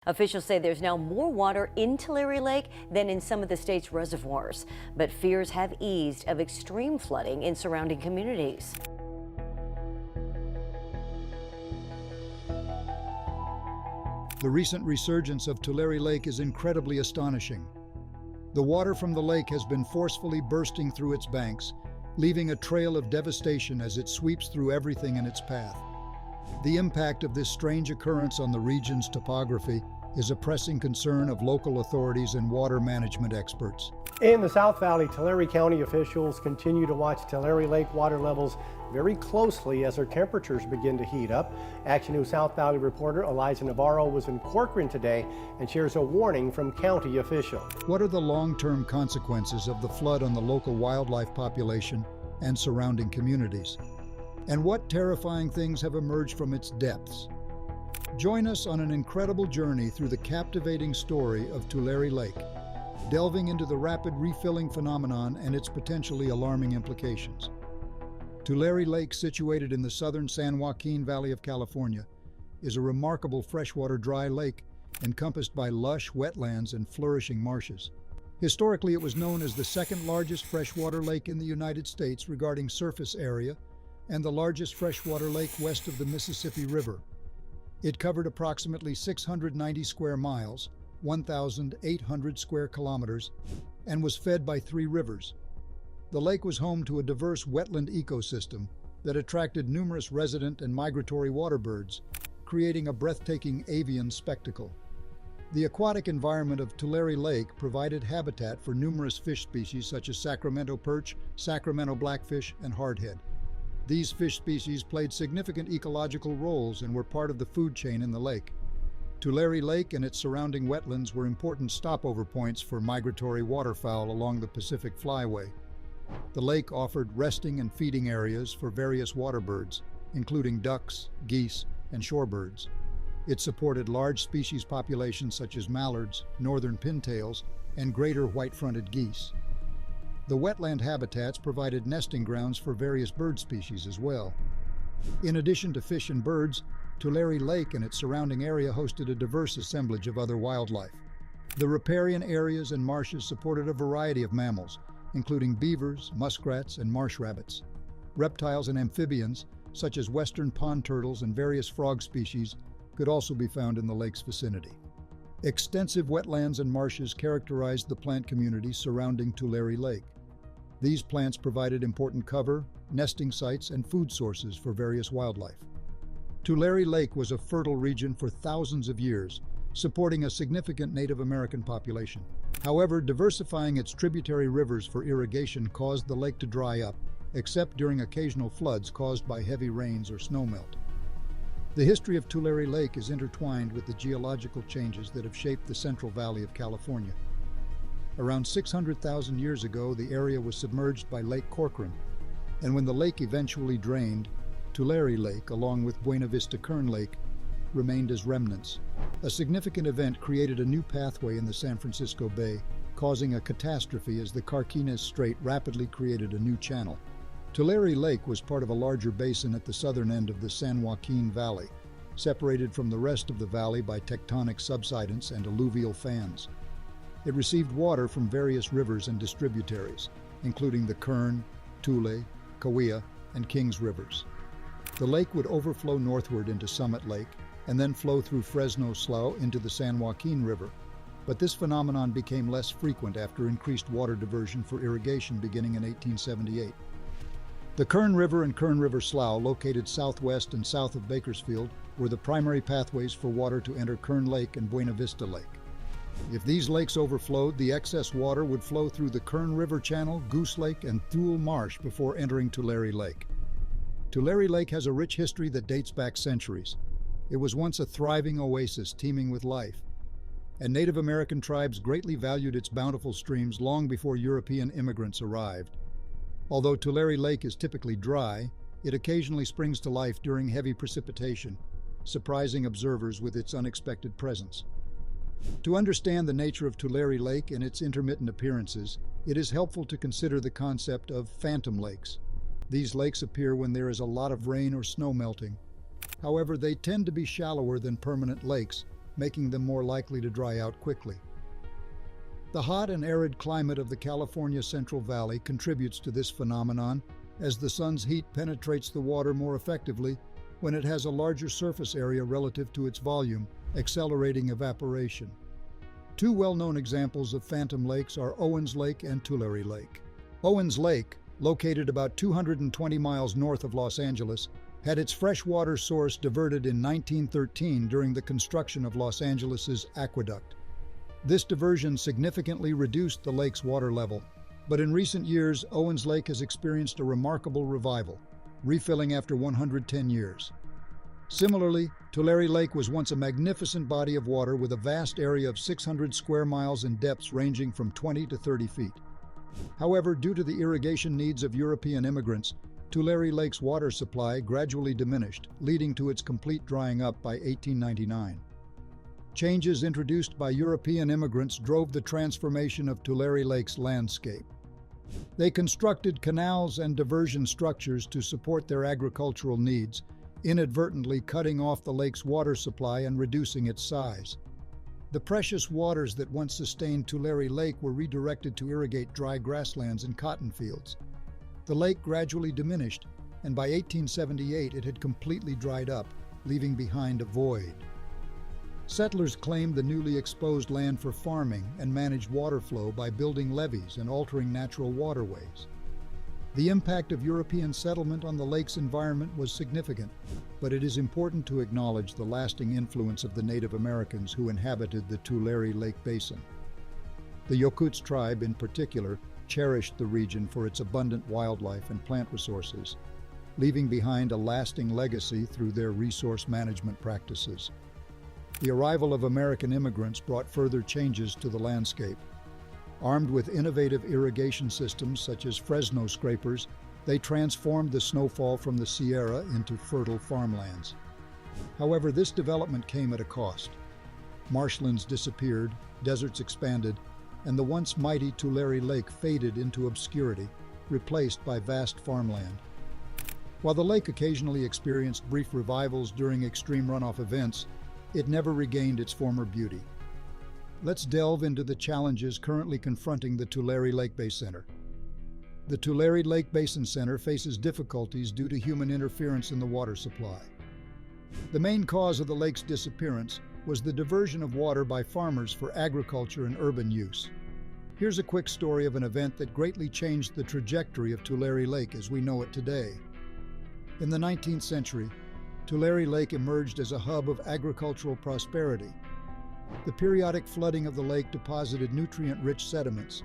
Officials say there's now more water in Tulare Lake than in some of the state's reservoirs, but fears have eased of extreme flooding in surrounding communities. The recent resurgence of Tulare Lake is incredibly astonishing. The water from the lake has been forcefully bursting through its banks, leaving a trail of devastation as it sweeps through everything in its path. The impact of this strange occurrence on the region's topography is a pressing concern of local authorities and water management experts. In the South Valley, Tulare County officials continue to watch Tulare Lake water levels very closely as their temperatures begin to heat up. Action News South Valley reporter Eliza Navarro was in Corcoran today and shares a warning from county officials. What are the long-term consequences of the flood on the local wildlife population and surrounding communities? And what terrifying things have emerged from its depths? Join us on an incredible journey through the captivating story of Tulare Lake, delving into the rapid refilling phenomenon and its potentially alarming implications. Tulare Lake, situated in the southern San Joaquin Valley of California, is a remarkable freshwater dry lake encompassed by lush wetlands and flourishing marshes. Historically, it was known as the second largest freshwater lake in the United States regarding surface area and the largest freshwater lake west of the Mississippi River. It covered approximately 690 square miles, 1,800 square kilometers, and was fed by 3 rivers. The lake was home to a diverse wetland ecosystem that attracted numerous resident and migratory waterbirds, creating a breathtaking avian spectacle. The aquatic environment of Tulare Lake provided habitat for numerous fish species such as Sacramento perch, Sacramento blackfish, and hardhead. These fish species played significant ecological roles and were part of the food chain in the lake. Tulare Lake and its surrounding wetlands were important stopover points for migratory waterfowl along the Pacific Flyway. The lake offered resting and feeding areas for various waterbirds, including ducks, geese, and shorebirds. It supported large species populations such as mallards, northern pintails, and greater white-fronted geese. The wetland habitats provided nesting grounds for various bird species as well. In addition to fish and birds, Tulare Lake and its surrounding area hosted a diverse assemblage of other wildlife. The riparian areas and marshes supported a variety of mammals, including beavers, muskrats, and marsh rabbits. Reptiles and amphibians, such as western pond turtles and various frog species, could also be found in the lake's vicinity. Extensive wetlands and marshes characterized the plant community surrounding Tulare Lake. These plants provided important cover, nesting sites, and food sources for various wildlife. Tulare Lake was a fertile region for thousands of years, supporting a significant Native American population. However, diversifying its tributary rivers for irrigation caused the lake to dry up, except during occasional floods caused by heavy rains or snowmelt. The history of Tulare Lake is intertwined with the geological changes that have shaped the Central Valley of California. Around 600,000 years ago, the area was submerged by Lake Corcoran, and when the lake eventually drained, Tulare Lake, along with Buena Vista Kern Lake, remained as remnants. A significant event created a new pathway in the San Francisco Bay, causing a catastrophe as the Carquinez Strait rapidly created a new channel. Tulare Lake was part of a larger basin at the southern end of the San Joaquin Valley, separated from the rest of the valley by tectonic subsidence and alluvial fans. It received water from various rivers and distributaries, including the Kern, Tule, Cahuilla, and Kings rivers. The lake would overflow northward into Summit Lake and then flow through Fresno Slough into the San Joaquin River, but this phenomenon became less frequent after increased water diversion for irrigation beginning in 1878. The Kern River and Kern River Slough, located southwest and south of Bakersfield, were the primary pathways for water to enter Kern Lake and Buena Vista Lake. If these lakes overflowed, the excess water would flow through the Kern River Channel, Goose Lake, and Thule Marsh before entering Tulare Lake. Tulare Lake has a rich history that dates back centuries. It was once a thriving oasis teeming with life, and Native American tribes greatly valued its bountiful streams long before European immigrants arrived. Although Tulare Lake is typically dry, it occasionally springs to life during heavy precipitation, surprising observers with its unexpected presence. To understand the nature of Tulare Lake and its intermittent appearances, it is helpful to consider the concept of phantom lakes. These lakes appear when there is a lot of rain or snow melting. However, they tend to be shallower than permanent lakes, making them more likely to dry out quickly. The hot and arid climate of the California Central Valley contributes to this phenomenon, as the sun's heat penetrates the water more effectively when it has a larger surface area relative to its volume, accelerating evaporation. Two well-known examples of phantom lakes are Owens Lake and Tulare Lake. Owens Lake, located about 220 miles north of Los Angeles, had its freshwater source diverted in 1913 during the construction of Los Angeles's aqueduct. This diversion significantly reduced the lake's water level, but in recent years, Owens Lake has experienced a remarkable revival, refilling after 110 years. Similarly, Tulare Lake was once a magnificent body of water with a vast area of 600 square miles and depths ranging from 20 to 30 feet. However, due to the irrigation needs of European immigrants, Tulare Lake's water supply gradually diminished, leading to its complete drying up by 1899. Changes introduced by European immigrants drove the transformation of Tulare Lake's landscape. They constructed canals and diversion structures to support their agricultural needs, inadvertently cutting off the lake's water supply and reducing its size. The precious waters that once sustained Tulare Lake were redirected to irrigate dry grasslands and cotton fields. The lake gradually diminished, and by 1878 it had completely dried up, leaving behind a void. Settlers claimed the newly exposed land for farming and managed water flow by building levees and altering natural waterways. The impact of European settlement on the lake's environment was significant, but it is important to acknowledge the lasting influence of the Native Americans who inhabited the Tulare Lake Basin. The Yokuts tribe, in particular, cherished the region for its abundant wildlife and plant resources, leaving behind a lasting legacy through their resource management practices. The arrival of American immigrants brought further changes to the landscape. Armed with innovative irrigation systems such as Fresno scrapers, they transformed the snowfall from the Sierra into fertile farmlands. However, this development came at a cost. Marshlands disappeared, deserts expanded, and the once mighty Tulare Lake faded into obscurity, replaced by vast farmland. While the lake occasionally experienced brief revivals during extreme runoff events, it never regained its former beauty. Let's delve into the challenges currently confronting the Tulare Lake Basin Center. The Tulare Lake Basin Center faces difficulties due to human interference in the water supply. The main cause of the lake's disappearance was the diversion of water by farmers for agriculture and urban use. Here's a quick story of an event that greatly changed the trajectory of Tulare Lake as we know it today. In the 19th century, Tulare Lake emerged as a hub of agricultural prosperity. The periodic flooding of the lake deposited nutrient-rich sediments,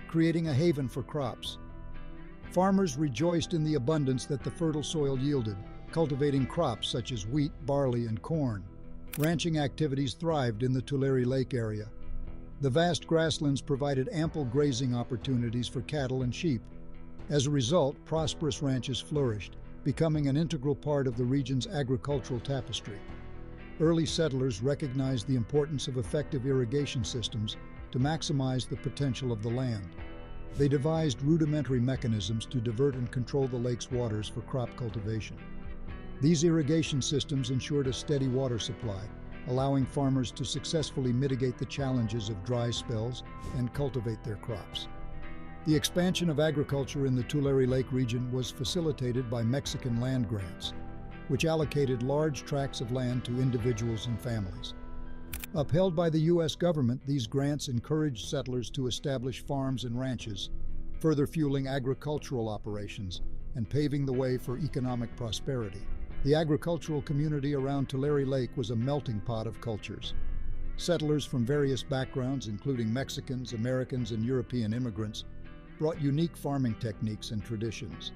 creating a haven for crops. Farmers rejoiced in the abundance that the fertile soil yielded, cultivating crops such as wheat, barley, and corn. Ranching activities thrived in the Tulare Lake area. The vast grasslands provided ample grazing opportunities for cattle and sheep. As a result, prosperous ranches flourished, becoming an integral part of the region's agricultural tapestry. Early settlers recognized the importance of effective irrigation systems to maximize the potential of the land. They devised rudimentary mechanisms to divert and control the lake's waters for crop cultivation. These irrigation systems ensured a steady water supply, allowing farmers to successfully mitigate the challenges of dry spells and cultivate their crops. The expansion of agriculture in the Tulare Lake region was facilitated by Mexican land grants, which allocated large tracts of land to individuals and families. Upheld by the U.S. government, these grants encouraged settlers to establish farms and ranches, further fueling agricultural operations and paving the way for economic prosperity. The agricultural community around Tulare Lake was a melting pot of cultures. Settlers from various backgrounds, including Mexicans, Americans, and European immigrants, brought unique farming techniques and traditions.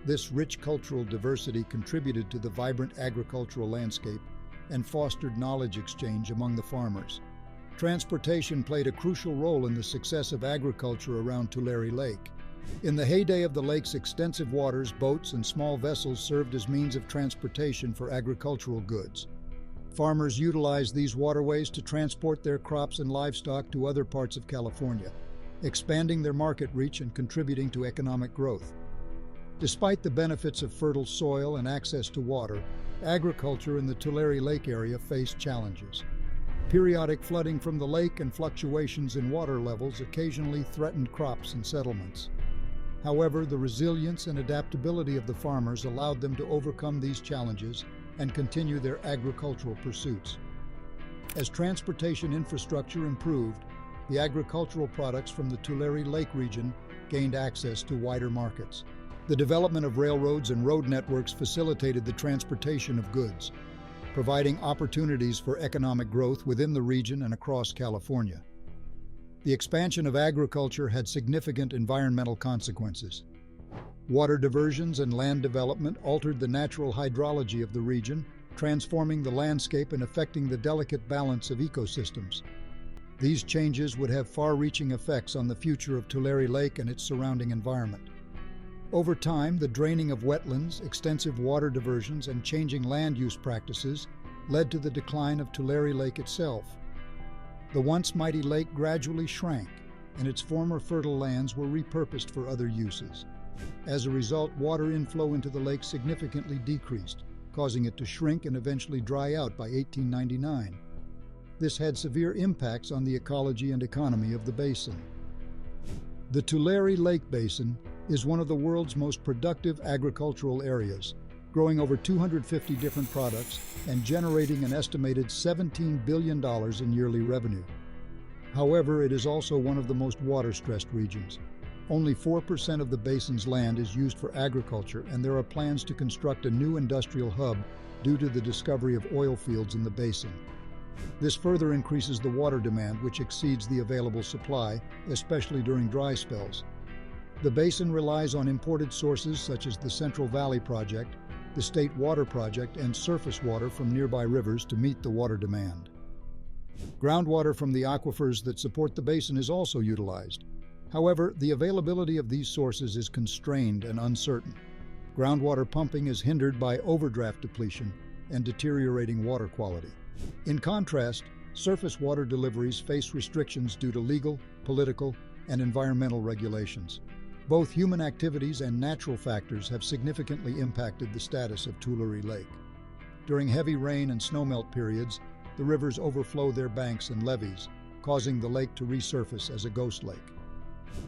This rich cultural diversity contributed to the vibrant agricultural landscape and fostered knowledge exchange among the farmers. Transportation played a crucial role in the success of agriculture around Tulare Lake. In the heyday of the lake's extensive waters, boats and small vessels served as means of transportation for agricultural goods. Farmers utilized these waterways to transport their crops and livestock to other parts of California, expanding their market reach and contributing to economic growth. Despite the benefits of fertile soil and access to water, agriculture in the Tulare Lake area faced challenges. Periodic flooding from the lake and fluctuations in water levels occasionally threatened crops and settlements. However, the resilience and adaptability of the farmers allowed them to overcome these challenges and continue their agricultural pursuits. As transportation infrastructure improved, the agricultural products from the Tulare Lake region gained access to wider markets. The development of railroads and road networks facilitated the transportation of goods, providing opportunities for economic growth within the region and across California. The expansion of agriculture had significant environmental consequences. Water diversions and land development altered the natural hydrology of the region, transforming the landscape and affecting the delicate balance of ecosystems. These changes would have far-reaching effects on the future of Tulare Lake and its surrounding environment. Over time, the draining of wetlands, extensive water diversions, and changing land use practices led to the decline of Tulare Lake itself. The once mighty lake gradually shrank, and its former fertile lands were repurposed for other uses. As a result, water inflow into the lake significantly decreased, causing it to shrink and eventually dry out by 1899. This had severe impacts on the ecology and economy of the basin. The Tulare Lake Basin is one of the world's most productive agricultural areas, growing over 250 different products and generating an estimated $17 billion in yearly revenue. However, it is also one of the most water-stressed regions. Only 4% of the basin's land is used for agriculture, and there are plans to construct a new industrial hub due to the discovery of oil fields in the basin. This further increases the water demand, which exceeds the available supply, especially during dry spells. The basin relies on imported sources such as the Central Valley Project, the State Water Project, and surface water from nearby rivers to meet the water demand. Groundwater from the aquifers that support the basin is also utilized. However, the availability of these sources is constrained and uncertain. Groundwater pumping is hindered by overdraft depletion and deteriorating water quality. In contrast, surface water deliveries face restrictions due to legal, political, and environmental regulations. Both human activities and natural factors have significantly impacted the status of Tulare Lake. During heavy rain and snowmelt periods, the rivers overflow their banks and levees, causing the lake to resurface as a ghost lake.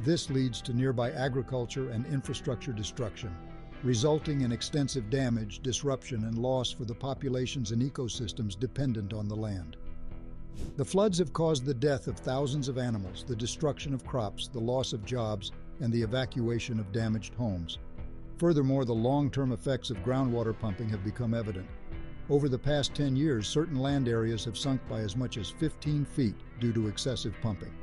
This leads to nearby agriculture and infrastructure destruction, resulting in extensive damage, disruption, and loss for the populations and ecosystems dependent on the land. The floods have caused the death of thousands of animals, the destruction of crops, the loss of jobs, and the evacuation of damaged homes. Furthermore, the long-term effects of groundwater pumping have become evident. Over the past 10 years, certain land areas have sunk by as much as 15 feet due to excessive pumping.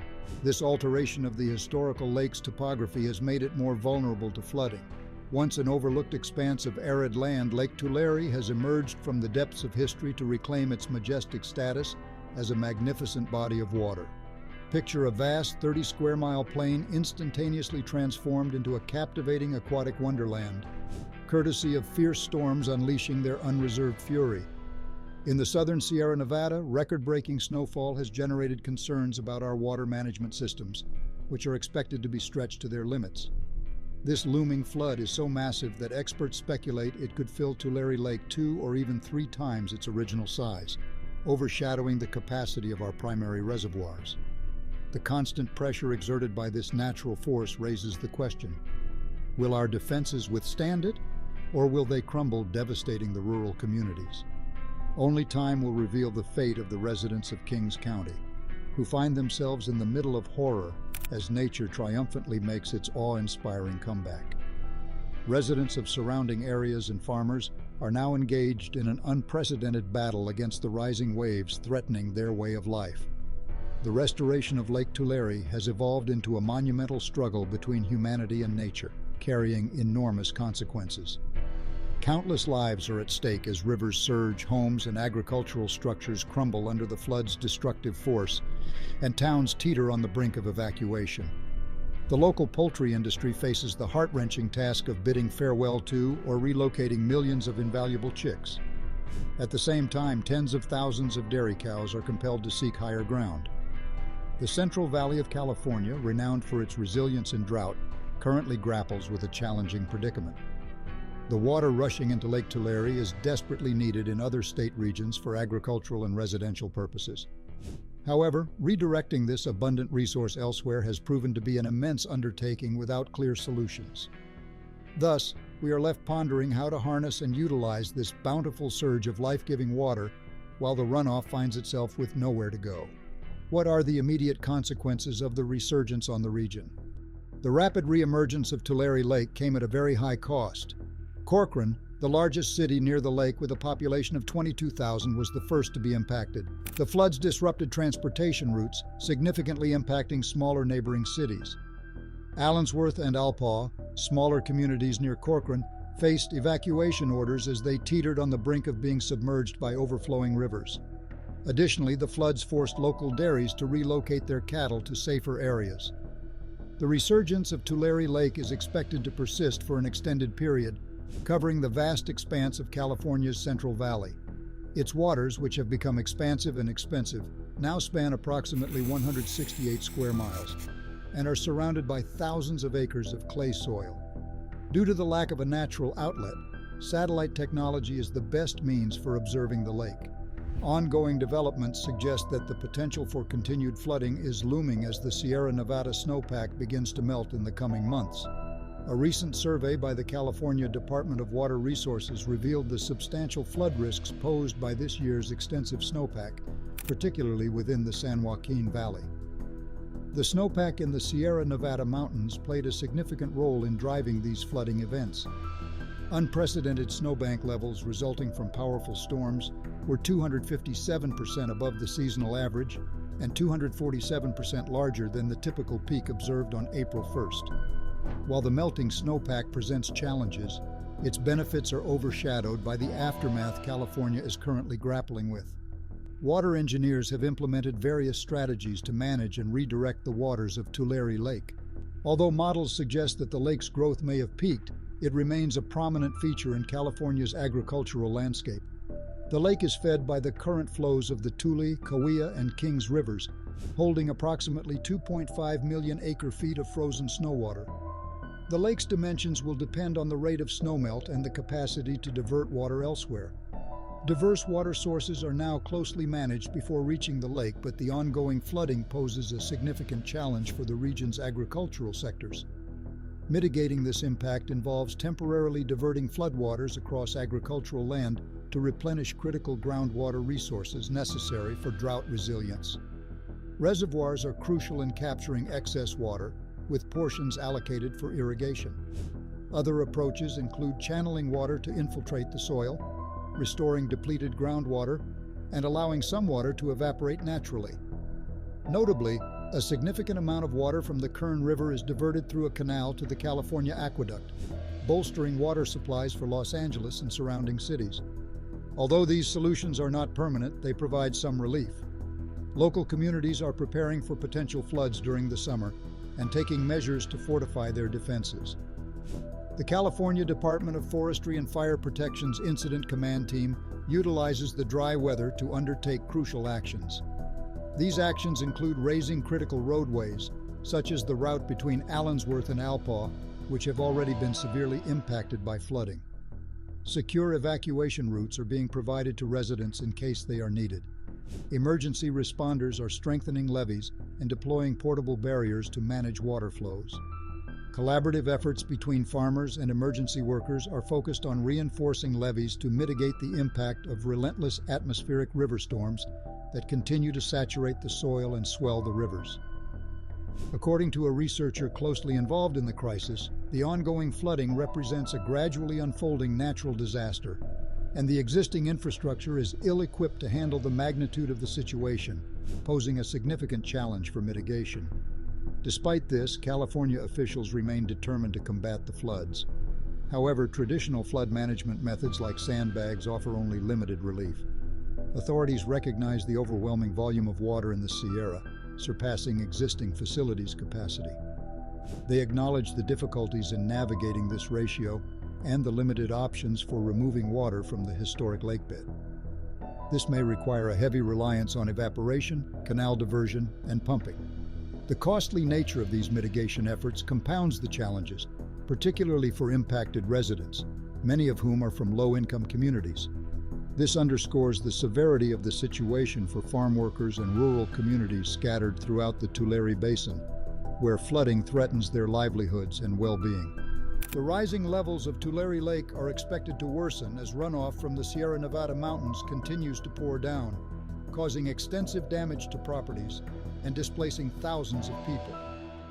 This alteration of the historical lake's topography has made it more vulnerable to flooding. Once an overlooked expanse of arid land, Lake Tulare has emerged from the depths of history to reclaim its majestic status as a magnificent body of water. Picture a vast 30-square-mile plain instantaneously transformed into a captivating aquatic wonderland, courtesy of fierce storms unleashing their unreserved fury. In the southern Sierra Nevada, record-breaking snowfall has generated concerns about our water management systems, which are expected to be stretched to their limits. This looming flood is so massive that experts speculate it could fill Tulare Lake 2 or even 3 times its original size, overshadowing the capacity of our primary reservoirs. The constant pressure exerted by this natural force raises the question: will our defenses withstand it, or will they crumble, devastating the rural communities? Only time will reveal the fate of the residents of Kings County, who find themselves in the middle of horror as nature triumphantly makes its awe-inspiring comeback. Residents of surrounding areas and farmers are now engaged in an unprecedented battle against the rising waves threatening their way of life. The restoration of Lake Tulare has evolved into a monumental struggle between humanity and nature, carrying enormous consequences. Countless lives are at stake as rivers surge, homes and agricultural structures crumble under the flood's destructive force, and towns teeter on the brink of evacuation. The local poultry industry faces the heart-wrenching task of bidding farewell to or relocating millions of invaluable chicks. At the same time, tens of thousands of dairy cows are compelled to seek higher ground. The Central Valley of California, renowned for its resilience in drought, currently grapples with a challenging predicament. The water rushing into Lake Tulare is desperately needed in other state regions for agricultural and residential purposes. However, redirecting this abundant resource elsewhere has proven to be an immense undertaking without clear solutions. Thus, we are left pondering how to harness and utilize this bountiful surge of life-giving water while the runoff finds itself with nowhere to go. What are the immediate consequences of the resurgence on the region? The rapid reemergence of Tulare Lake came at a very high cost. Corcoran, the largest city near the lake with a population of 22,000, was the first to be impacted. The floods disrupted transportation routes, significantly impacting smaller neighboring cities. Allensworth and Alpaugh, smaller communities near Corcoran, faced evacuation orders as they teetered on the brink of being submerged by overflowing rivers. Additionally, the floods forced local dairies to relocate their cattle to safer areas. The resurgence of Tulare Lake is expected to persist for an extended period, covering the vast expanse of California's Central Valley. Its waters, which have become expansive and expensive, now span approximately 168 square miles and are surrounded by thousands of acres of clay soil. Due to the lack of a natural outlet, satellite technology is the best means for observing the lake. Ongoing developments suggest that the potential for continued flooding is looming as the Sierra Nevada snowpack begins to melt in the coming months. A recent survey by the California Department of Water Resources revealed the substantial flood risks posed by this year's extensive snowpack, particularly within the San Joaquin Valley. The snowpack in the Sierra Nevada mountains played a significant role in driving these flooding events. Unprecedented snowbank levels resulting from powerful storms were 257% above the seasonal average and 247% larger than the typical peak observed on April 1st. While the melting snowpack presents challenges, its benefits are overshadowed by the aftermath California is currently grappling with. Water engineers have implemented various strategies to manage and redirect the waters of Tulare Lake. Although models suggest that the lake's growth may have peaked, it remains a prominent feature in California's agricultural landscape. The lake is fed by the current flows of the Tule, Kaweah, and Kings rivers, holding approximately 2.5 million acre-feet of frozen snow water. The lake's dimensions will depend on the rate of snowmelt and the capacity to divert water elsewhere. Diverse water sources are now closely managed before reaching the lake, but the ongoing flooding poses a significant challenge for the region's agricultural sectors. Mitigating this impact involves temporarily diverting floodwaters across agricultural land to replenish critical groundwater resources necessary for drought resilience. Reservoirs are crucial in capturing excess water, with portions allocated for irrigation. Other approaches include channeling water to infiltrate the soil, restoring depleted groundwater, and allowing some water to evaporate naturally. Notably, a significant amount of water from the Kern River is diverted through a canal to the California Aqueduct, bolstering water supplies for Los Angeles and surrounding cities. Although these solutions are not permanent, they provide some relief. Local communities are preparing for potential floods during the summer and taking measures to fortify their defenses. The California Department of Forestry and Fire Protection's Incident Command Team utilizes the dry weather to undertake crucial actions. These actions include raising critical roadways, such as the route between Allensworth and Alpaugh, which have already been severely impacted by flooding. Secure evacuation routes are being provided to residents in case they are needed. Emergency responders are strengthening levees and deploying portable barriers to manage water flows. Collaborative efforts between farmers and emergency workers are focused on reinforcing levees to mitigate the impact of relentless atmospheric river storms that continue to saturate the soil and swell the rivers. According to a researcher closely involved in the crisis, the ongoing flooding represents a gradually unfolding natural disaster, and the existing infrastructure is ill-equipped to handle the magnitude of the situation, posing a significant challenge for mitigation. Despite this, California officials remain determined to combat the floods. However, traditional flood management methods like sandbags offer only limited relief. Authorities recognize the overwhelming volume of water in the Sierra, surpassing existing facilities' capacity. They acknowledge the difficulties in navigating this ratio and the limited options for removing water from the historic lakebed. This may require a heavy reliance on evaporation, canal diversion, and pumping. The costly nature of these mitigation efforts compounds the challenges, particularly for impacted residents, many of whom are from low-income communities. This underscores the severity of the situation for farm workers and rural communities scattered throughout the Tulare Basin, where flooding threatens their livelihoods and well-being. The rising levels of Tulare Lake are expected to worsen as runoff from the Sierra Nevada mountains continues to pour down, causing extensive damage to properties and displacing thousands of people.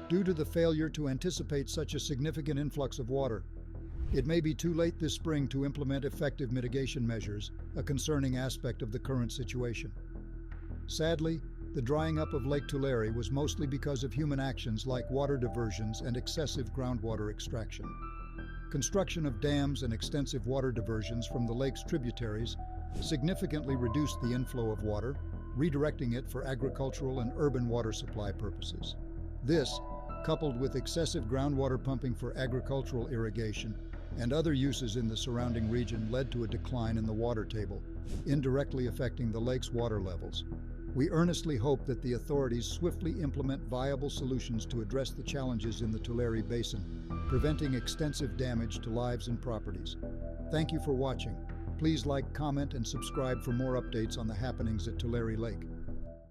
Due to the failure to anticipate such a significant influx of water, it may be too late this spring to implement effective mitigation measures, a concerning aspect of the current situation. Sadly, the drying up of Lake Tulare was mostly because of human actions like water diversions and excessive groundwater extraction. Construction of dams and extensive water diversions from the lake's tributaries significantly reduced the inflow of water, redirecting it for agricultural and urban water supply purposes. This, coupled with excessive groundwater pumping for agricultural irrigation and other uses in the surrounding region, led to a decline in the water table, indirectly affecting the lake's water levels. We earnestly hope that the authorities swiftly implement viable solutions to address the challenges in the Tulare Basin, preventing extensive damage to lives and properties. Thank you for watching. Please like, comment, and subscribe for more updates on the happenings at Tulare Lake.